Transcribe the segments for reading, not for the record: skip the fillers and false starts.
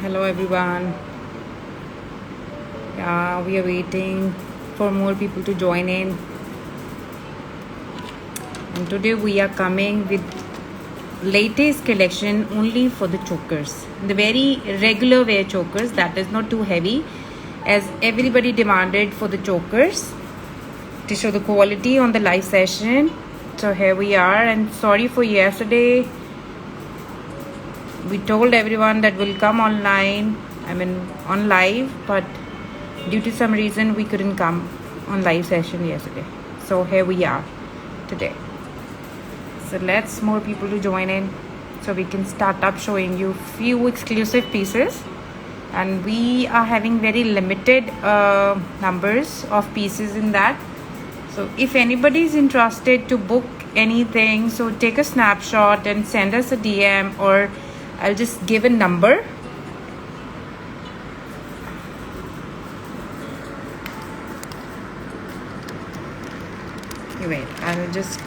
Hello everyone. Yeah, we are waiting for more people to join in. And today we are coming with latest collection only for the chokers. The very regular wear chokers that is not too heavy, as everybody demanded for the chokers to show the quality on the live session. So here we are, and sorry for yesterday. We told everyone that we'll come online, on live, but due to some reason we couldn't come on live session yesterday. So here we are today. So let's more people to join in so we can start up showing you few exclusive pieces. And we are having very limited numbers of pieces in that. So if anybody is interested to book anything, so take a snapshot and send us a DM, or I'll just give a number. Wait, I'll just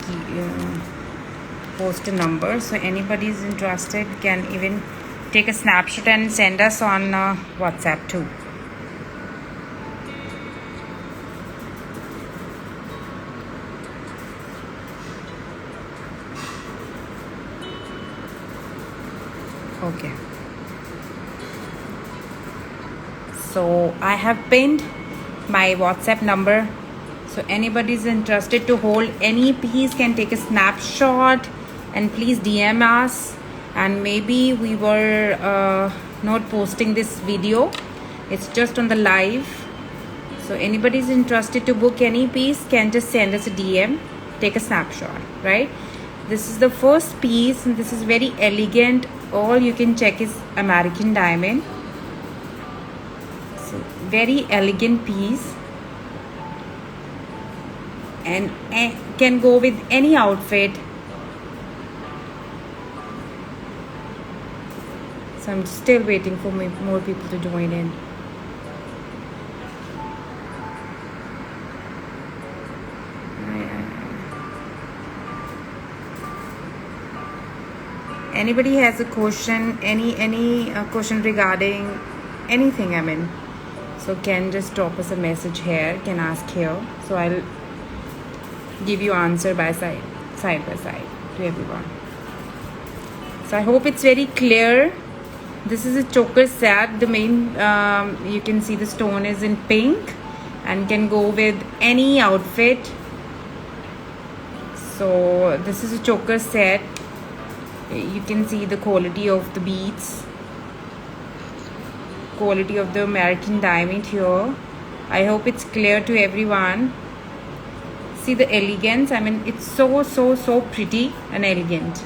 post a number, so anybody is interested can even take a snapshot and send us on WhatsApp too. Okay, so I have pinned my WhatsApp number, so anybody is interested to hold any piece can take a snapshot and please DM us. And maybe we were not posting this video, it's just on the live. So anybody is interested to book any piece can just send us a DM, take a snapshot, right? This is the first piece, and this is very elegant. All you can check is American diamond. So very elegant piece, and can go with any outfit. So I'm still waiting for more people to join in. Anybody has a question, any question regarding anything, so can just drop us a message here, can ask here, so I'll give you answer by side by side to everyone. So I hope it's very clear. This is a choker set. The main you can see the stone is in pink and can go with any outfit. So this is a choker set. You can see the quality of the beads, quality of the American diamond here. I hope it's clear to everyone. See the elegance, it's so pretty and elegant.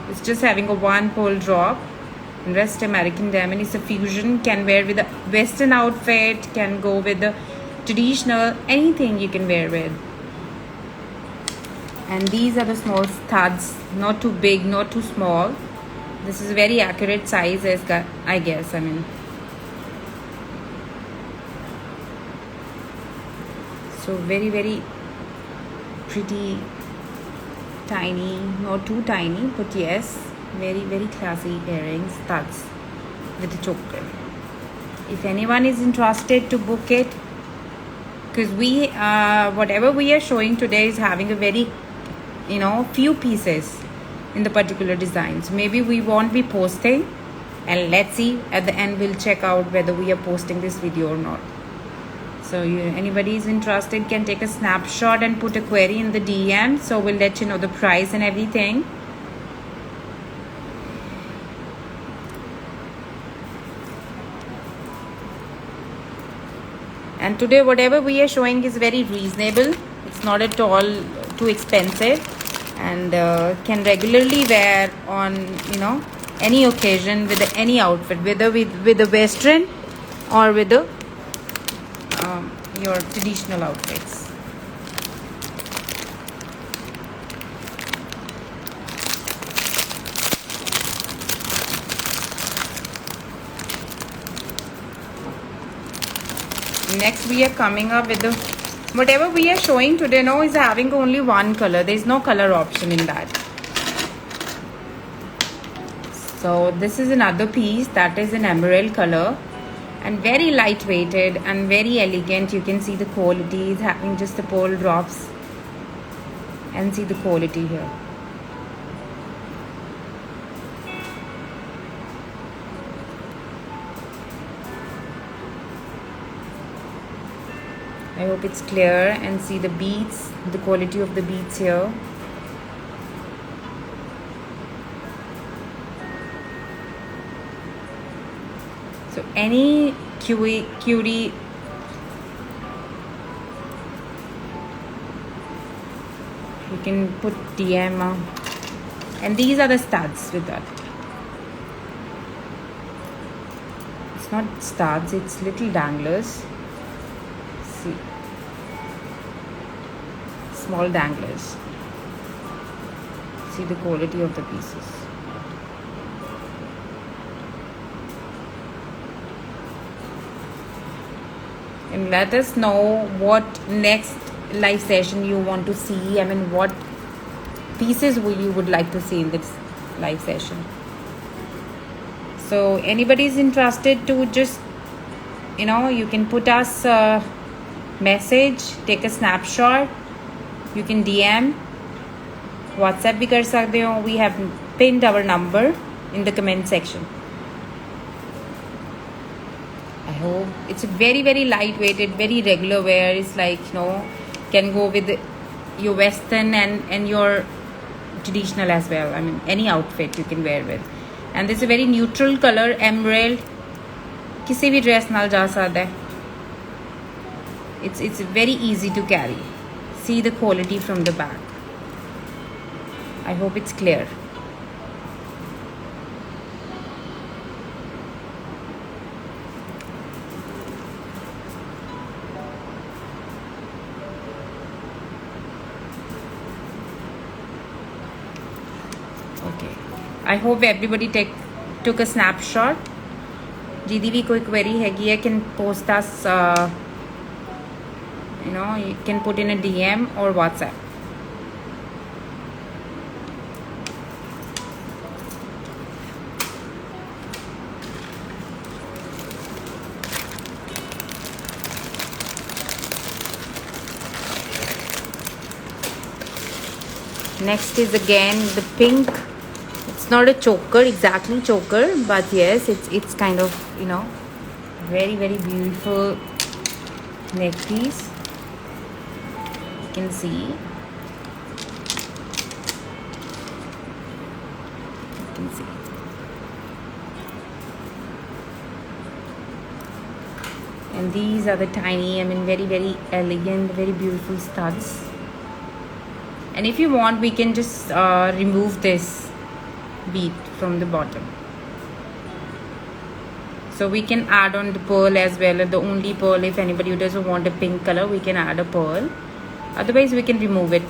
It's just having a one pearl drop, and rest American diamond is a fusion, can wear with a western outfit, can go with the traditional, anything you can wear with. And these are the small studs, not too big, not too small. This is a very accurate size, I guess. So very pretty, tiny, not too tiny, but yes, very classy earrings, studs with a choker. If anyone is interested to book it, because we whatever we are showing today is having a very few pieces in the particular designs. Maybe we won't be posting, and let's see at the end, we'll check out whether we are posting this video or not. So anybody is interested can take a snapshot and put a query in the DM, so we'll let you know the price and everything. And today whatever we are showing is very reasonable. It's not at all too expensive, and can regularly wear on any occasion with any outfit, whether with the western or with the your traditional outfits. Next we are coming up with the whatever we are showing today now is having only one color. There is no color option in that. So this is another piece that is an emerald color and very lightweighted and very elegant. You can see the quality is having just the pearl drops and see the quality here. I hope it's clear, and see the beads, the quality of the beads here. So any cutie you can put DM, and these are the studs with that. It's not studs, it's little danglers. See, small danglers. See the quality of the pieces. And let us know what next live session you want to see. I mean, what pieces you would like to see in this live session. So anybody is interested to just, you can put us a message, take a snapshot. You can DM, WhatsApp bhi kar sakte ho. We have pinned our number in the comment section. I hope it's very, very lightweighted, very regular wear. It's like, can go with your western and your traditional as well. I mean, any outfit you can wear with. And this is a very neutral color, emerald. Kisi bhi dress naal ja sakda hai. It's very easy to carry. See the quality from the back. I hope it's clear. Okay. I hope everybody took a snapshot. Jidi bhi koi query hegi hai, can post us. You can put in a DM or WhatsApp. Next is again the pink. It's not a choker, exactly choker, but yes, it's kind of, very, very beautiful neck piece. You can see. You can see. And these are the tiny, very, very elegant, very beautiful studs. And if you want, we can just remove this bead from the bottom. So we can add on the pearl as well. The only pearl, if anybody who doesn't want a pink color, we can add a pearl. Otherwise, we can remove it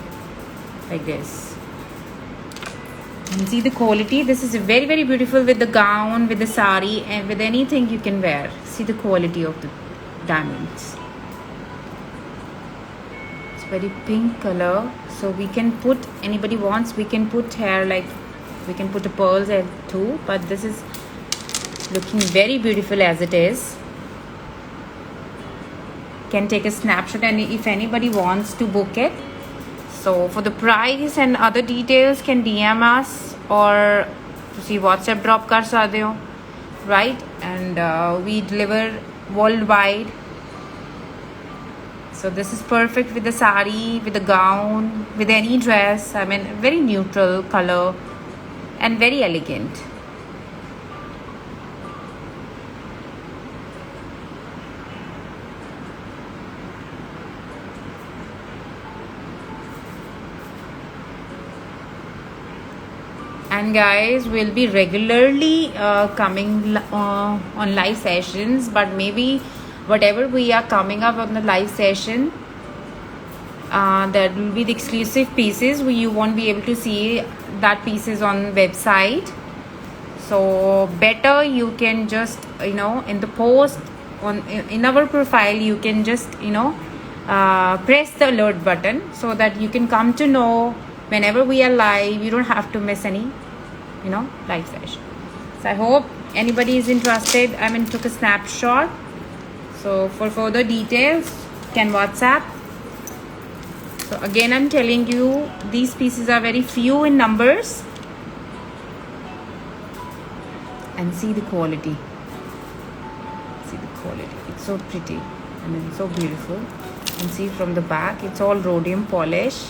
like this. And see the quality. This is very, very beautiful with the gown, with the sari, and with anything you can wear. See the quality of the diamonds. It's very pink color. So we can put, anybody wants, we can put here, like we can put the pearls too. But this is looking very beautiful as it is. Can take a snapshot, and if anybody wants to book it, so for the price and other details, can DM us or see WhatsApp drop kar sakte ho, right? And we deliver worldwide. So this is perfect with the sari, with the gown, with any dress. Very neutral color and very elegant. And guys, we'll be regularly coming on live sessions, but maybe whatever we are coming up on the live session, there will be the exclusive pieces. You won't be able to see that pieces on website. So better you can just, in the post in our profile, you can just, press the alert button so that you can come to know whenever we are live. You don't have to miss any, live session. So I hope anybody is interested. I mean, took a snapshot. So for further details, can WhatsApp. So again, I'm telling you, these pieces are very few in numbers. And see the quality. See the quality. It's so pretty. I mean, so beautiful. And see from the back, it's all rhodium polish.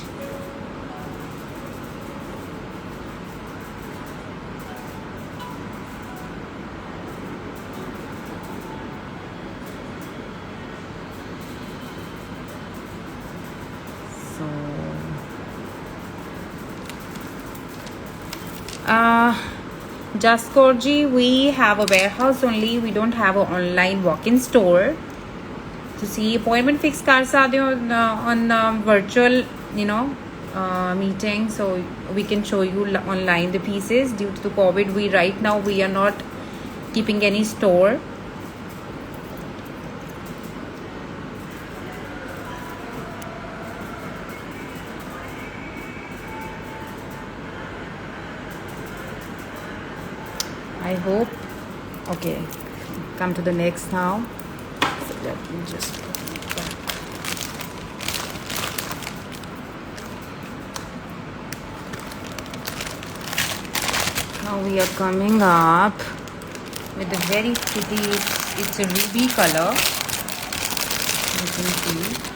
Just Korji, we have a warehouse only. We don't have an online walk-in store. To see appointment fix kar sakte ho on virtual, meeting. So we can show you online the pieces. Due to the COVID, right now we are not keeping any store. I hope. Okay, come to the next now. So let me just put it back. Now we are coming up with a very pretty, it's a ruby color. You can see.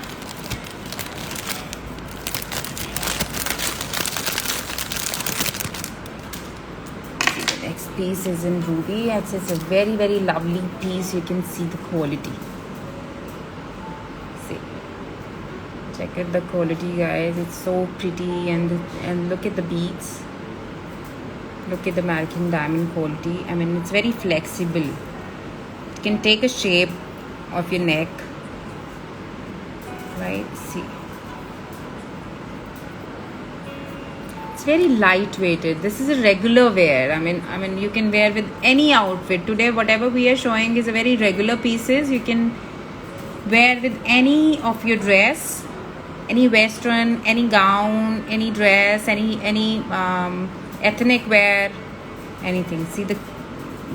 Piece is in ruby. It's a very, very lovely piece. You can see the quality. See, check out the quality, guys. It's so pretty, and look at the beads. Look at the American diamond quality. I mean, it's very flexible. It can take a shape of your neck, right? See. Very lightweighted. This is a regular wear. I mean you can wear with any outfit. Today whatever we are showing is a very regular pieces. You can wear with any of your dress, any western, any gown, any dress, any ethnic wear, anything. See the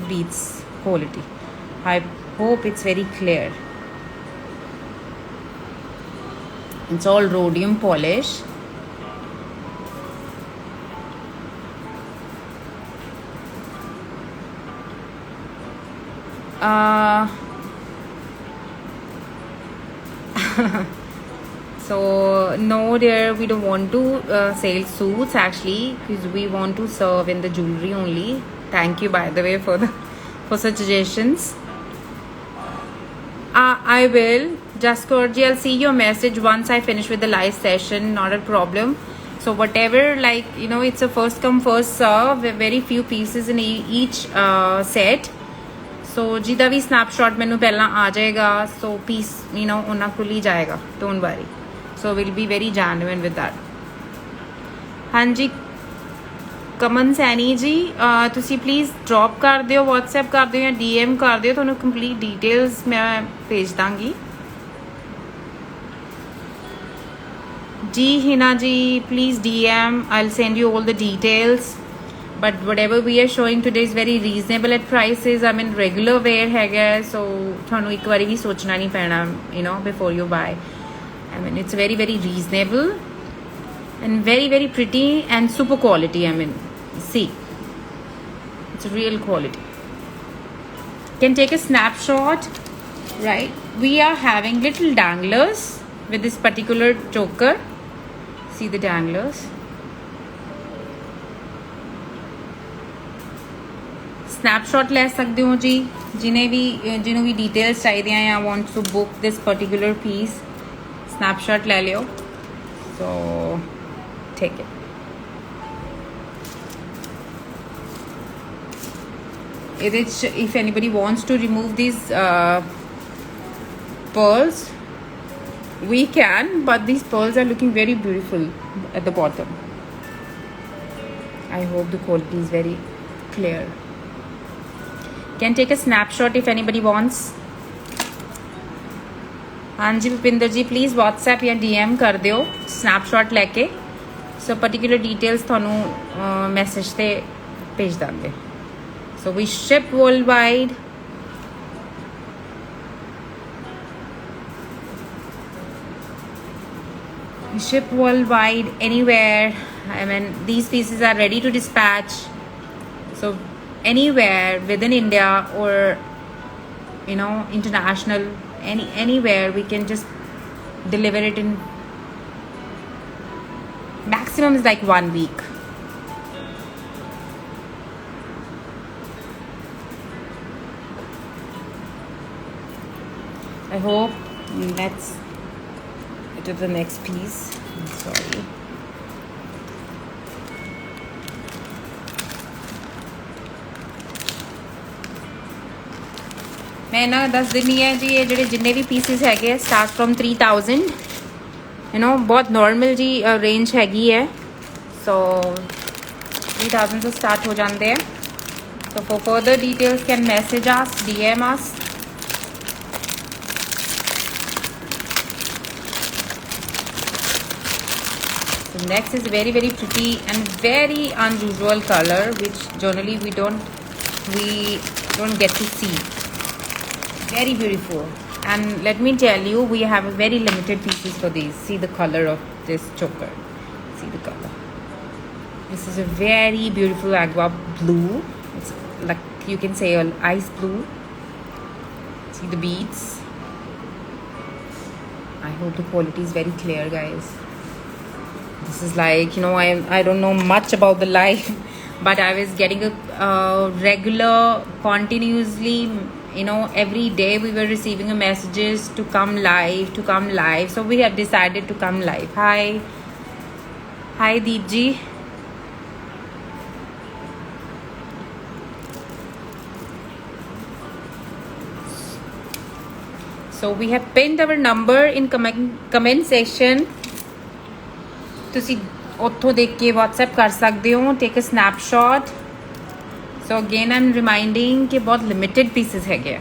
beads quality. I hope it's very clear. It's all rhodium polish. So no dear, we don't want to sell suits actually, because we want to serve in the jewelry only. Thank you by the way for such suggestions. I will just Korji, I'll see your message once I finish with the live session. Not a problem. So whatever, it's a first come first serve. Very few pieces in each set. So जिदा भी snapshot मैनू पहला आ जाएगा, so piece उन्ना को ली जाएगा, don't worry. So we'll be very genuine with that. हाँ जी कमन सैनी जी, तुसी प्लीज़ ड्रॉप कर दियो, व्हाट्सएप कर दियो या DM कर दियो, तो कंप्लीट डिटेल्स मैं भेज दांगी. जी हिना जी please DM, I'll send you all the details. But whatever we are showing today is very reasonable at prices. I mean regular wear है, so थानू एक बारी भी सोचना नहीं पैना, before you buy. I mean it's very, very reasonable and very, very pretty and super quality. I mean, see, it's real quality. Can take a snapshot, right? We are having little danglers with this particular choker. See the danglers. Snapshot ले सकते हो जी, जिन्हें भी details चाहिए हैं, I want to book this particular piece. Snapshot ले लियो. So take it. If anybody wants to remove these pearls, we can, but these pearls are looking very beautiful at the bottom. I hope the quality is very clear. Can take a snapshot if anybody wants. हाँ जी भूपिंदर जी please WhatsApp या DM कर दियो snapshot लेके. So particular details थानू message ते भेज देंगे. So we ship worldwide. We ship worldwide, anywhere. I mean, these pieces are ready to dispatch. So anywhere within India or, you know, international, anywhere, we can just deliver it in maximum is like 1 week. I hope. Let's go to the next piece. I'm sorry. मैं ना दस दिनी है जी ये ਜਿਹੜੇ जिन्ने भी pieces हैगे स्टार्ट फ्रॉम 3000 यू नो बहुत नॉर्मल जी रेंज हैगी है सो 3000 से स्टार्ट हो जाते हैं so for further details can message us DM us so next is very very pretty and very unusual color which generally we don't get to see. Very beautiful, and let me tell you, we have very limited pieces for these. See the color of this choker. See the color. This is a very beautiful agua blue. It's like you can say an ice blue. See the beads. I hope the quality is very clear, guys. This is like, you know, I don't know much about the live, but I was getting a regular, continuously. You know, every day we were receiving a messages to come live. So we have decided to come live. Hi Deepji. So we have pinned our number in comment section. ਤੁਸੀਂ ਉੱਥੋਂ ਦੇਖ ਕੇ WhatsApp ਕਰ ਸਕਦੇ ਹੋ. Take a snapshot. So again I'm reminding कि बहुत limited pieces हैगे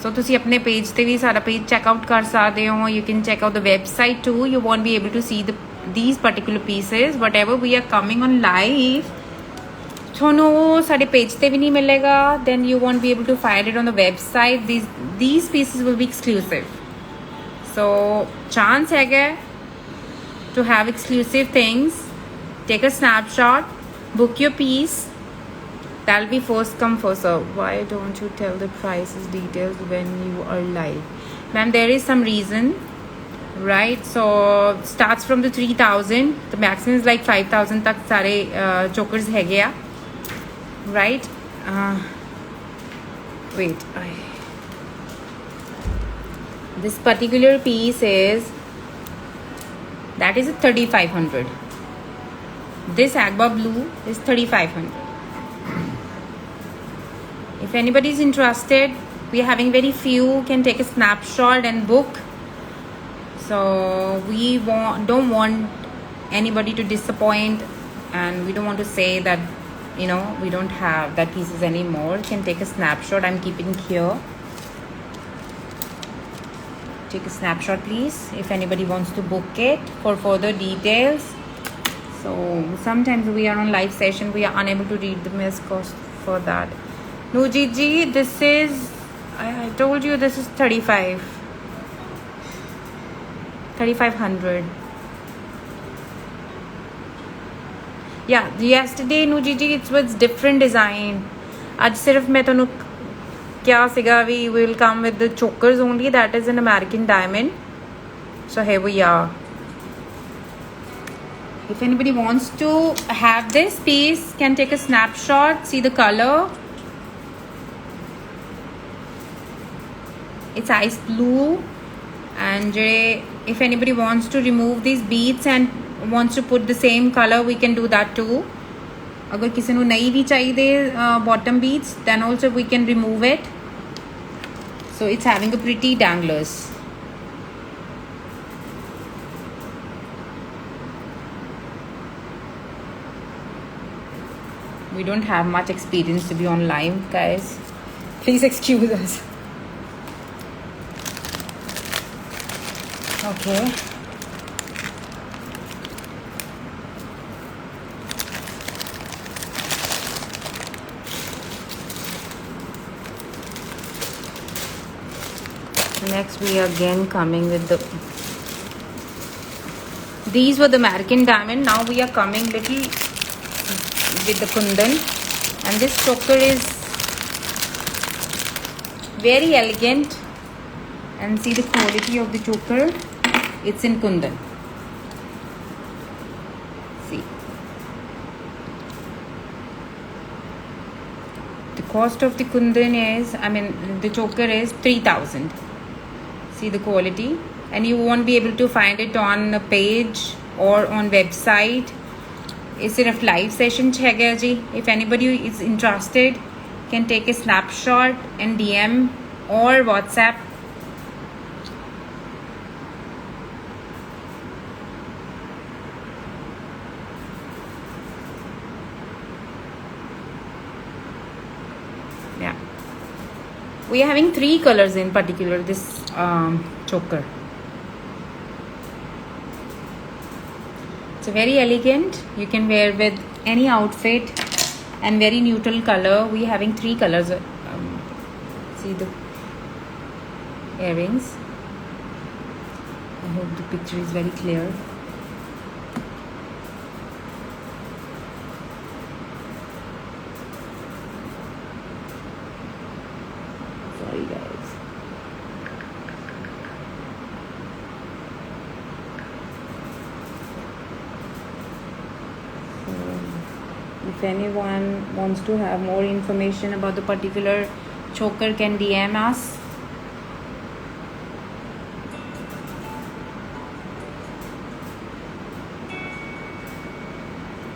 so ਤੁਸੀਂ ਆਪਣੇ page ਤੇ ਵੀ ਸਾਡਾ page check out ਕਰ ਸਕਦੇ ਹੋ. You can check out the website too. You won't be able to see these particular pieces. Whatever we are coming on live ਤੁਹਾਨੂੰ ਸਾਡੇ page ਤੇ ਵੀ ਨਹੀਂ ਮਿਲੇਗਾ. Then you won't be able to find it on the website. These pieces will be exclusive. So chance हैगा to have exclusive things. Take a snapshot. Book your piece. That'll be first come first serve. Why don't you tell the prices details when you are live? Ma'am, there is some reason, right? So starts from the 3000. The maximum is like 5000 tak sare chokers hai gaya, right? Wait, this particular piece is that is a 3500. This agua blue is 3500. If anybody is interested, we are having very few. Can take a snapshot and book. So we don't want anybody to disappoint, and we don't want to say that, you know, we don't have that pieces anymore. Can take a snapshot. I'm keeping here. Take a snapshot, please. If anybody wants to book it for further details. So sometimes we are on live session, we are unable to read the mess cost for that. No Gigi, this is I told you this is 3500. Yeah, yesterday no Gigi it was different design. Aaj sirf main tanu kya siga we will come with the chokers only. That is an American diamond. So here we are. If anybody wants to have this piece, can take a snapshot, see the color. It's ice blue. And if anybody wants to remove these beads and wants to put the same color, we can do that too. Agar kisi nu nahi bhi chahiye bottom beads, then also we can remove it. So it's having a pretty danglers. We don't have much experience to be on live, guys. Please excuse us. Okay. So next we are again coming with the, these were the American diamond. Now we are coming little with the kundan, and this choker is very elegant, and see the quality of the choker. It's in kundan. See, the cost of the kundan is, the choker is 3,000. See the quality, and you won't be able to find it on a page or on website. It's in a live session chega ji. If anybody is interested, can take a snapshot and DM or WhatsApp. Yeah, we are having 3 colors in particular this choker. It's very elegant. You can wear with any outfit, and very neutral color. We are having 3 colors. See the earrings. I hope the picture is very clear. Sorry guys. If anyone wants to have more information about the particular choker, can DM us.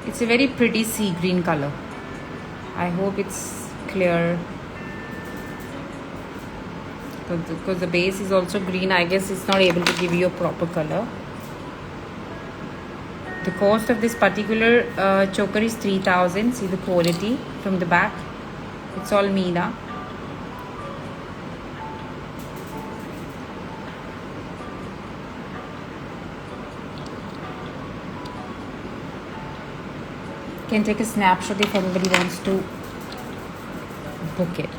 It's a very pretty sea green color. I hope it's clear, because the base is also green. I guess it's not able to give you a proper color. The cost of this particular choker is 3,000. See the quality from the back. It's all Meena. Can take a snapshot if anybody wants to book it.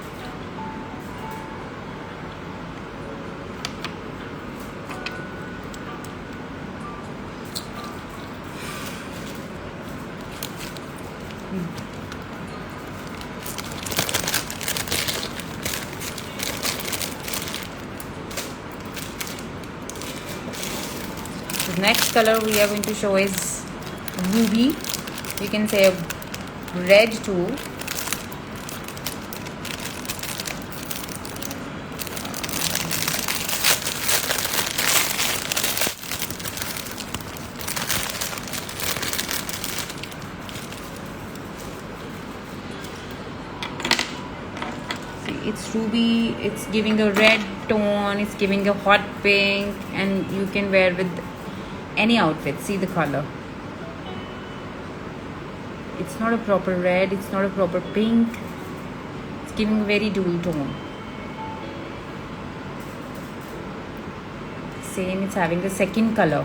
The next color we are going to show is ruby. You can say a red too. See, it's ruby. It's giving a red tone. It's giving a hot pink, and you can wear with any outfit. See the color. It's not a proper red, it's not a proper pink. It's giving a very dual tone. Same, it's having the second color.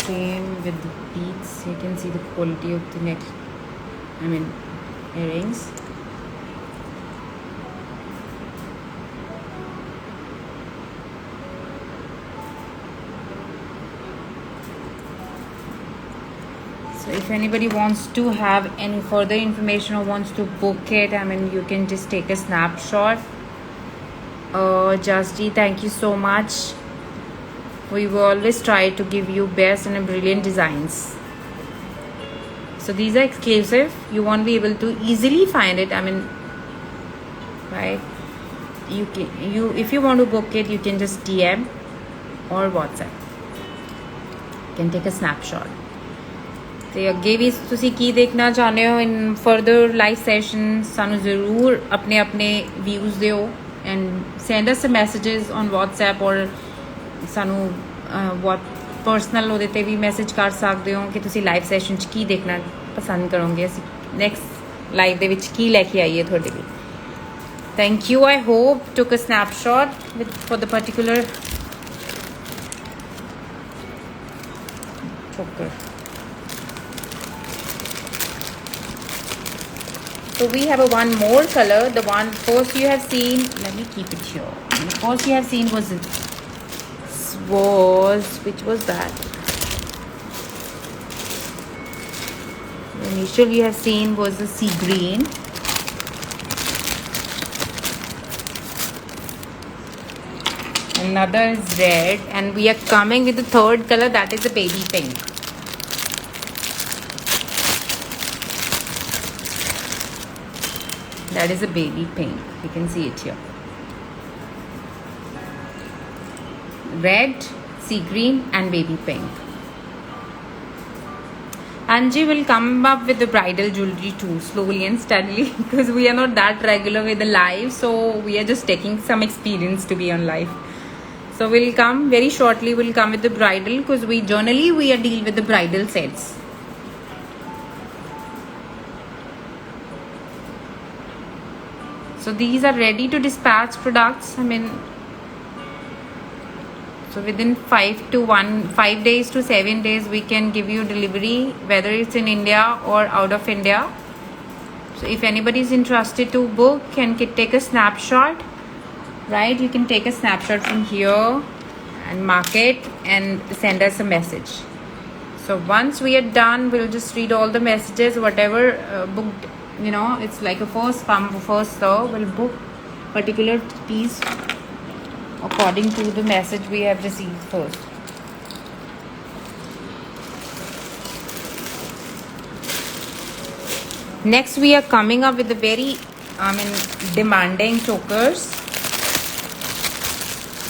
Same with the beads. You can see the quality of the neck, earrings. So if anybody wants to have any further information or wants to book it, you can just take a snapshot. Jasdi, thank you so much. We will always try to give you best and brilliant designs. So these are exclusive. You won't be able to easily find it. Right? If you want to book it, you can just DM or WhatsApp. You can take a snapshot. ਤੇ ਅੱਗੇ ਵੀ ਤੁਸੀਂ ਕੀ ਦੇਖਣਾ ਚਾਹੁੰਦੇ ਹੋ ਇਨ further live session, ਸਾਨੂੰ ਜ਼ਰੂਰ ਆਪਣੇ ਆਪਣੇ ਵਿਊਜ਼ ਦਿਓ and sand us messages on WhatsApp ਔਰ ਸਾਨੂੰ ਪਰਸਨਲ ਉਹਦੇ ਤੇ ਵੀ ਮੈਸੇਜ ਕਰ ਸਕਦੇ ਹੋ ਕਿ ਤੁਸੀਂ ਲਾਈਵ ਸੈਸ਼ਨ 'ਚ ਕੀ ਦੇਖਣਾ ਪਸੰਦ ਕਰੋਗੇ, ਅਸੀਂ ਨੈਕਸਟ ਲਾਈਵ ਦੇ ਵਿੱਚ ਕੀ ਲੈ ਕੇ ਆਈਏ ਤੁਹਾਡੇ ਲਈ. Thank you. I hope took a snapshot for the particular choker. So we have a one more color. The one first you have seen, let me keep it here. The first you have seen was which was that? The initial you have seen was the sea green. Another is red, and we are coming with the third color, that is a baby pink. That is a baby pink. You can see it here. Red, sea green, and baby pink. Anji will come up with the bridal jewelry too, slowly and steadily, because we are not that regular with the live, so we are just taking some experience to be on live. So we'll come very shortly. We'll come with the bridal, because we generally are deal with the bridal sets. So these are ready to dispatch products. I mean, so within 5 days to 7 days, we can give you delivery, whether it's in India or out of India. So if anybody is interested to book, can take a snapshot, right? You can take a snapshot from here and mark it and send us a message. So once we are done, we'll just read all the messages, whatever booked. You know, it's like a first come first serve. We'll book particular piece according to the message we have received first. Next, we are coming up with the very, demanding chokers.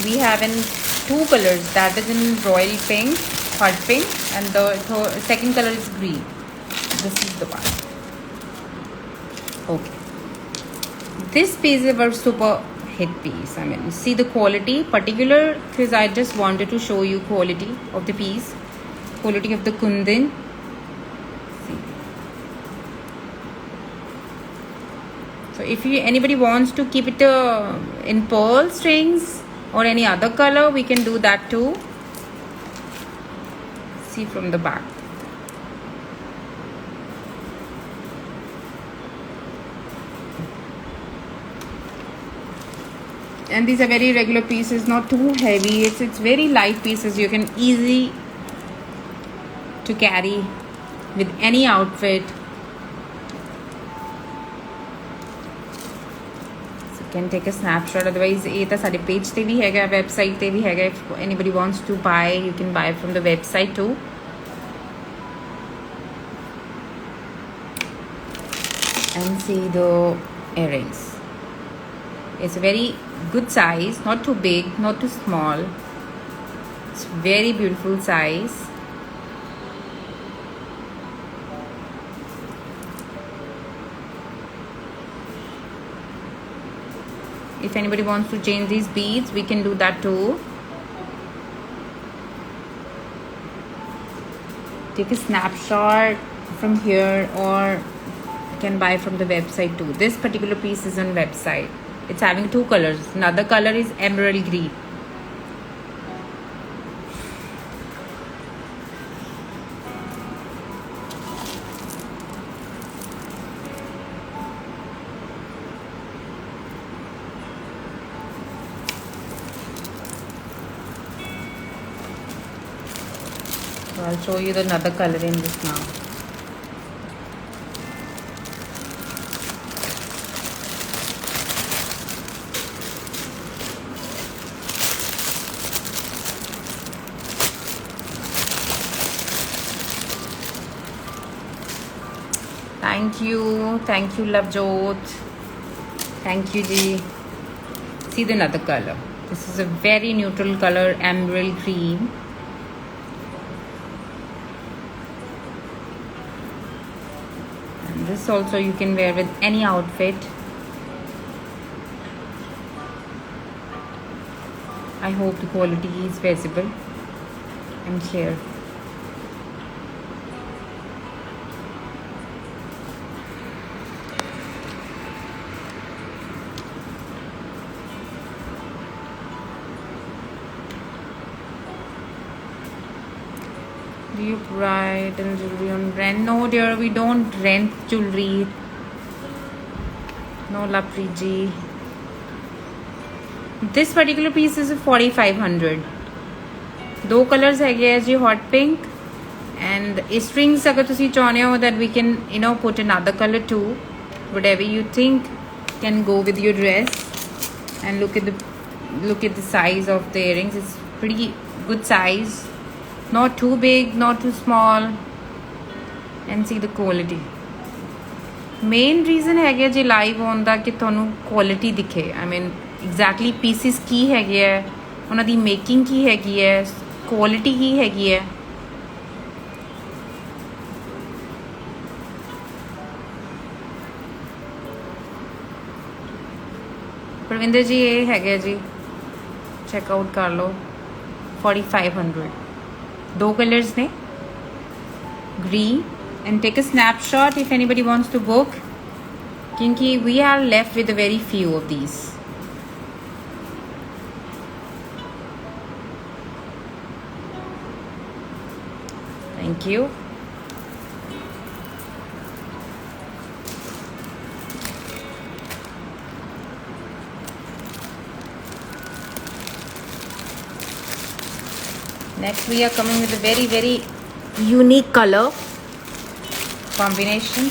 We have in two colors, that is in royal pink, hot pink, and the second color is green. This is the one. Okay, this piece is a super hit piece. I mean, see the quality, particular, because I just wanted to show you quality of the piece, quality of the kundan. See. So if anybody wants to keep it in pearl strings or any other color, we can do that too. See from the back. And these are very regular pieces, not too heavy. It's very light pieces. You can easy to carry with any outfit. So you can take a snapshot. Otherwise, this is our page te bhi hai, website te bhi hai. If anybody wants to buy, you can buy from the website too. And see the earrings. It's a very good size, not too big, not too small. It's very beautiful size. If anybody wants to change these beads, we can do that too. Take a snapshot from here, or you can buy from the website too. This particular piece is on website. It's having two colors. Another color is emerald green. So I'll show you another color in this now. Thank you, Lovejoot. Thank you, Ji. See the another color. This is a very neutral color, emerald green. And this also you can wear with any outfit. I hope the quality is visible and clear. Do you bridal jewelry on rent? No, dear, we don't rent jewelry. No Lapriji. This particular piece is 4500. दो colours हैगे है जी, hot pink and strings अगर तुसी चाहने हो that we can put another colour too, whatever you think can go with your dress. And look at the size of the earrings. It's pretty good size, not too big, not too small. And see the quality. Main reason है जी live होने का कि थानू quality दिखे. I mean exactly pieces की हैगी है, उन्हां दी मेकिंग की हैगी है, क्वालिटी की हैगी है. परविंदर जी ये हैगे जी, चेकआउट कर लो. 4500. दो कलर्स ने, green. And take a snapshot if anybody wants to book, क्योंकि we are left with a very few of these. Thank you. Next we are coming with a very, very unique color combination,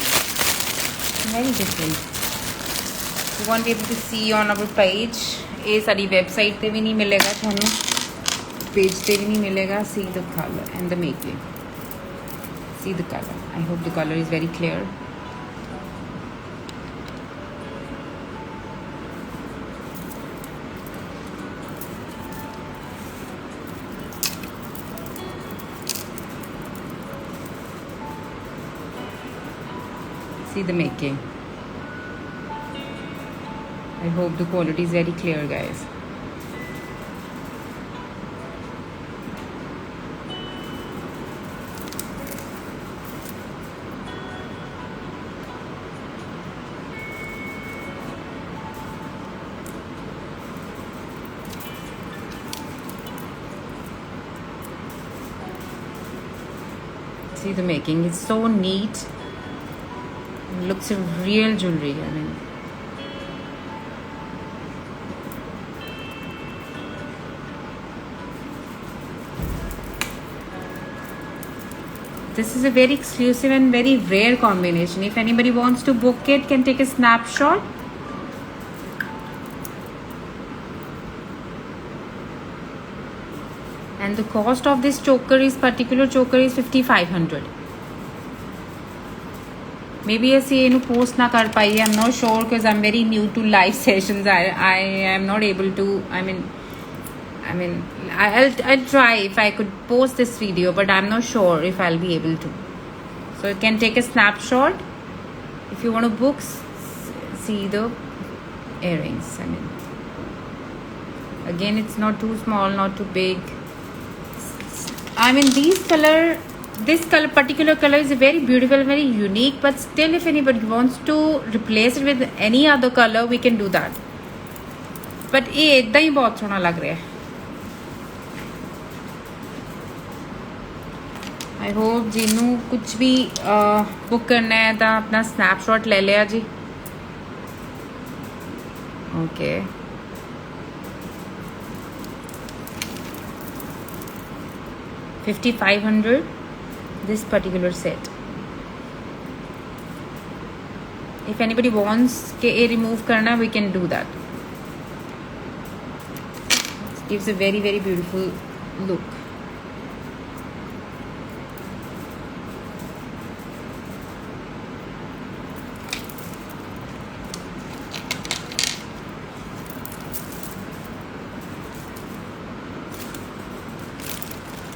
very different. You won't be able to see on our page. ये सारी website पे भी नहीं मिलेगा थानू, page पे भी नहीं मिलेगा. See the color and the making. See the color. I hope the color is very clear. See the making. I hope the quality is very clear, guys. See the making. It's so neat. Looks a real jewelry. I mean, this is a very exclusive and very rare combination. If anybody wants to book it, can take a snapshot. And the cost of this particular choker is 5500. Maybe I see you post na kar pai. I'm not sure because I'm very new to live sessions. I am not able to. I mean, I'll try if I could post this video, but I'm not sure if I'll be able to. So you can take a snapshot if you want to book. See the earrings. I mean, again, it's not too small, not too big. I mean, this particular color is very beautiful, very unique, but still if anybody wants to replace it with any other color, we can do that. But ये इतना ही बहुत सोना लग रहा है. I hope जिन्हों कुछ भी बुक करना है तो अपना स्नैपशॉट ले लिया जी. Okay. $5,500 this particular set. If anybody wants के ये remove करना, we can do that. It gives a very, very beautiful look.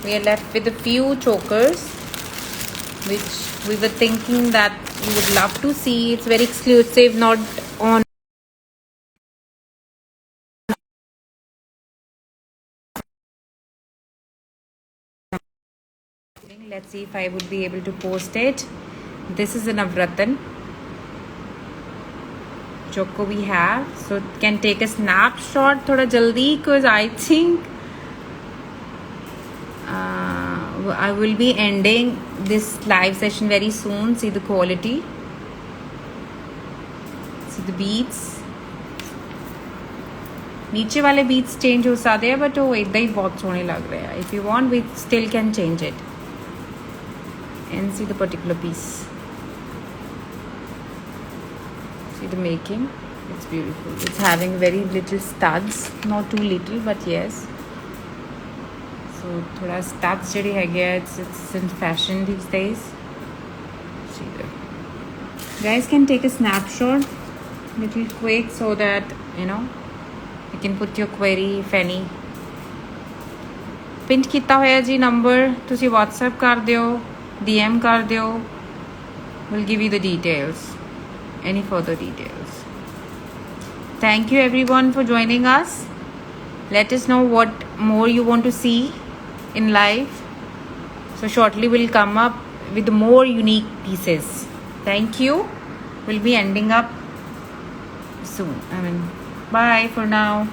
We are left with a few chokers which we were thinking that you would love to see. It's very exclusive, not on. Let's see if I would be able to post it. This is a Navratan choker we have, so can take a snapshot thoda jaldi because I think I will be ending this live session very soon. See the quality. See the beads. नीचे वाले beads change हो सकते हैं, but वो इतना ही बहुत सोने लग रहे हैं. If you want, we still can change it. And see the particular piece. See the making. It's beautiful. It's having very little studs, not too little, but yes. So thoda studs jehde hege, it's in fashion these days. See there. Guys can take a snapshot, little quick, so that you know you can put your query if any. Pinned ਕੀਤਾ ਹੋਇਆ ਜੀ number, ਤੁਸੀਂ WhatsApp ਕਰ ਦਿਓ, DM ਕਰ ਦਿਓ. We'll give you the details. Any further details. Thank you everyone for joining us. Let us know what more you want to see in live. So shortly we'll come up with more unique pieces. Thank you. We'll be ending up soon. Bye for now.